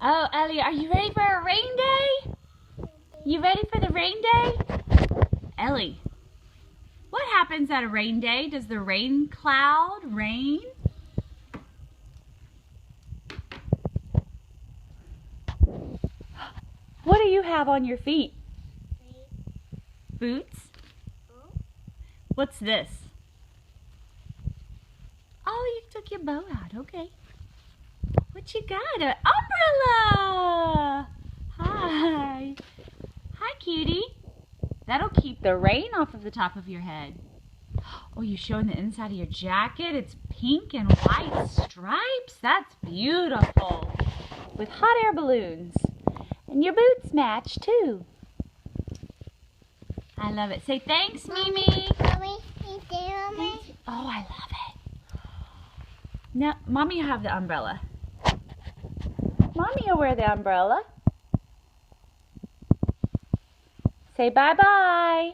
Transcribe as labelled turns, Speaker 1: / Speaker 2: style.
Speaker 1: Oh, Ellie, are you ready for a rain day? You ready for the rain day? Ellie, what happens at a rain day? Does the rain cloud rain? What do you have on your feet? Boots? What's this? Oh, you took your bow out. Okay. What you got? An umbrella! Hi. Hi, cutie. That'll keep the rain off of the top of your head. Oh, you're showing the inside of your jacket. It's pink and white stripes. That's beautiful. With hot air balloons. And your boots match, too. I love it. Say thanks, Mimi.
Speaker 2: Mommy, you see me?
Speaker 1: Oh, I love it. Now, Mommy will have the umbrella. Mommy will wear the umbrella. Say bye-bye.